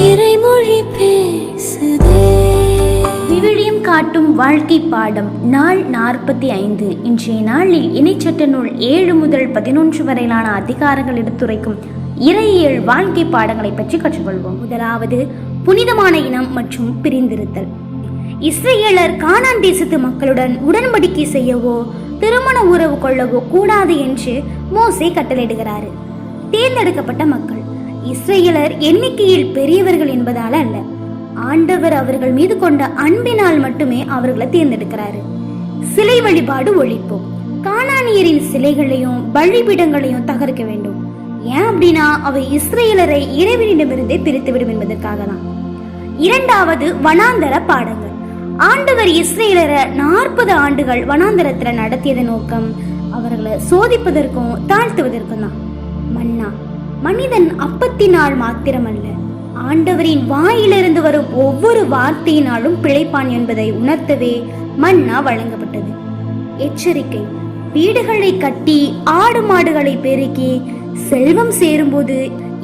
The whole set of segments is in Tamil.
இறைமொழி பேசுதே. விவிலியம் காட்டும் வாழ்க்கை பாடம் நாள் 45. இன்றைய நாளில் இணைச்சட்ட நூல் 7 முதல் 11 வரையிலான அதிகாரங்கள் எடுத்துரைக்கும் இறையியல் வாழ்க்கை பாடங்களை பற்றி கற்றுக்கொள்வோம். முதலாவது, புனிதமான இனம் மற்றும் பிரிந்திருத்தல். இஸ்ரேலர் கானான் தேசத்து மக்களுடன் உடன்படிக்கை செய்யவோ திருமண உறவு கொள்ளவோ கூடாது என்று மோசே கட்டளையிடுகிறாரு. தேர்ந்தெடுக்கப்பட்ட மக்கள் இஸ்ரேலர் எண்ணிக்கையில் பெரியவர்கள் என்பதால் அல்ல, ஆண்டவர் அவர்கள் மீது கொண்ட அன்பினால் மட்டுமே அவர்களை தேர்ந்தெடுக்கிறாரு. சிலை வழிபாடு ஒழிப்போம். கானானியரின் சிலைகளையும் பலிபீடங்களையும் தகர்க்க வேண்டும். ஏன் அப்படின்னா அவை இஸ்ரேலரை இறைவனிடமிருந்தே பிரித்துவிடும் என்பதற்காக தான். இரண்டாவது, வனாந்தர பாடங்கள். ஆண்டவர் இஸ்ரேலரை 40 ஆண்டுகள் வனாந்தரத்துல நடத்தியத நோக்கம் அவர்களை சோதிப்பதற்கும் தாழ்த்துவதற்கும் தான். மன்னா, மனிதன் அப்பத்தினால் மாத்திரமல்ல, ஆண்டவரின் வாயிலிருந்து வரும் ஒவ்வொரு வார்த்தையினாலும் பிழைப்பான் என்பதை உணர்த்தவே மன்னா வழங்கப்பட்டது. எச்சரிக்கை: வீடுகளை கட்டி ஆடு மாடுகளை பெருக்கி செல்வம் சேரும்போது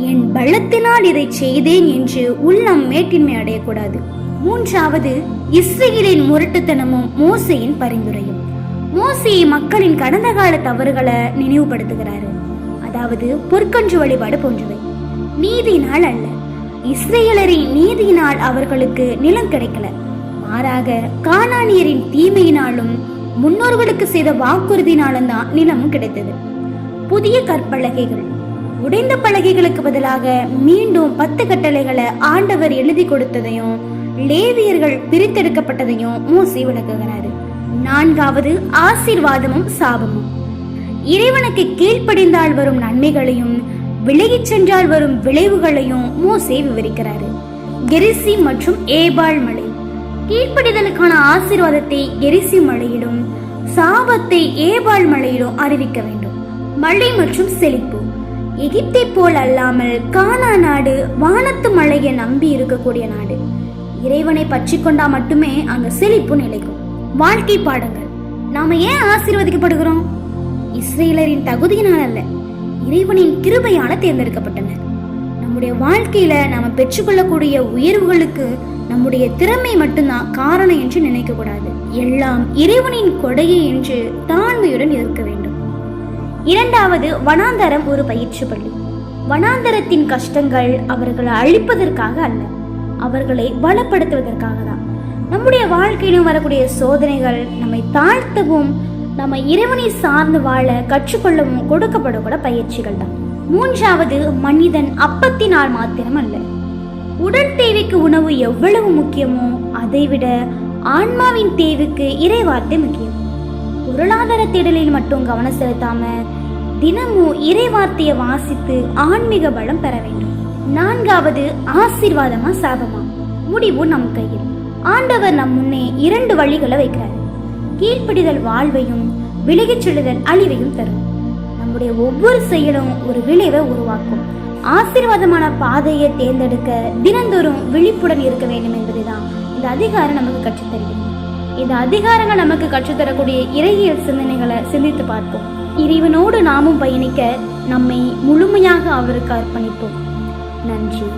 என் பலத்தினால் இதை செய்தேன் என்று உள்ளம் மேட்டின்மை அடையக்கூடாது. மூன்றாவது, இஸ்ரேலின் முரட்டுத்தனமும் மோசேயின் பரிந்துரையும். மோசே மக்களின் கடந்த கால தவறுகளை நினைவுபடுத்துகிறாரு. அதாவது பொற்கொன்று வழிபாடு போன்றவை. நீதியினால் அல்ல, இஸ்ரேலரின் நீதியினால் அவர்களுக்கு நிலம் கிடைக்கல, மாறாக கானானியரின் தீமையினாலும் முன்னோர்களுக்கு செய்த வாக்குறுதினாலும் தான் நிலமும் கிடைத்தது. புதிய கற்பலகைகள். உடைந்த பலகைகளுக்கு பதிலாக மீண்டும் 10 கட்டளைகளை ஆண்டவர் எழுதி கொடுத்ததையும் லேவியர்கள் பிரித்தெடுக்கப்பட்டதையும் மோசே விளக்குகிறாரு. நான்காவது, ஆசீர்வாதமும் சாபமும். இறைவனுக்கு கீழ்ப்படிந்தால் வரும் நன்மைகளையும் விலகிச் சென்றால் வரும் விளைவுகளையும் மோசே விவரிக்கிறாரு. கெரிசிம் மற்றும் ஏபால் மலை. கீழ்ப்படிதலுக்கான ஆசீர்வாதத்தை கெரிசிம் மலையிலும் சாபத்தை ஏபால் மலையிலும் அறிவிக்க வேண்டும். மழை மற்றும் செழிப்பு. எகிப்தை போல் அல்லாமல் கானா நாடு வானத்து மழையை நம்பி இருக்கக்கூடிய நாடு. இறைவனை பற்றி கொண்டா மட்டுமே அங்க செழிப்பு நிலைக்கும். வாழ்க்கை பாடங்கள். நாம ஏன் ஆசீர்வதிக்கப்படுகிறோம்? இஸ்ரேலரின் தகுதியினால் அல்ல, இறைவனின் கிருபையால தேர்ந்தெடுக்கப்பட்டனர். நம்முடைய வாழ்க்கையில நாம பெற்றுக்கொள்ளக்கூடிய உயர்வுகளுக்கு நம்முடைய திறமை மட்டும்தான் காரணம் என்று நினைக்க கூடாது. எல்லாம் இறைவனின் கொடையை என்று தாழ்மையுடன் இருக்க வேண்டும். இரண்டாவது, வனாந்தரம் ஒரு பயிற்சி பள்ளி. வனாந்தரத்தின் கஷ்டங்கள் அவர்களை அழிப்பதற்காக அல்ல, அவர்களை பலப்படுத்துவதற்காக தான். நம்முடைய வாழ்க்கையிலும் வரக்கூடிய சோதனைகள் நம்மை தாழ்த்தவும் நம்ம இறைவனை சார்ந்து வாழ கற்றுக்கொள்ளவும் கொடுக்கப்படக்கூட பயிற்சிகள் தான். மூன்றாவது, மனிதன் அப்பத்தினால் மாத்திரம் அல்ல. உடல் தேவைக்கு உணவு எவ்வளவு முக்கியமோ அதைவிட ஆன்மாவின் தேவைக்கு இறைவார்த்தை முக்கியம். பொருளாதார தேடலில் மட்டும் கவனம் செலுத்தாம தினமும் இறைவார்த்தையை வாசித்து ஆன்மீக பலம் பெற வேண்டும். நான்காவது, ஆசீர்வாதமா சாபமா? முடிவு நம் கையில். ஆண்டவர் நம் முன்னே 2 வழிகளை வைக்கிறார். கீழ்ப்படிதல் வாழ்வையும் விலகிச் செல்லுதல் அழிவையும் தரும். நம்முடைய ஒவ்வொரு செயலும் ஒரு விளைவை உருவாக்கும். ஆசீர்வாதமான பாதையை தேர்ந்தெடுக்க தினந்தோறும் விழிப்புடன் இருக்க வேண்டும் என்பதுதான் இந்த அதிகாரம் நமக்கு கற்றுத்தருகிறது. இந்த அதிகாரங்கள் நமக்கு கற்றுத்தரக்கூடிய இறையியல் சிந்தனைகளை சிந்தித்து பார்ப்போம். இறைவனோடு நாமும் பயணிக்க நம்மை முழுமையாக அவருக்கு அர்ப்பணிப்போம். நன்றி.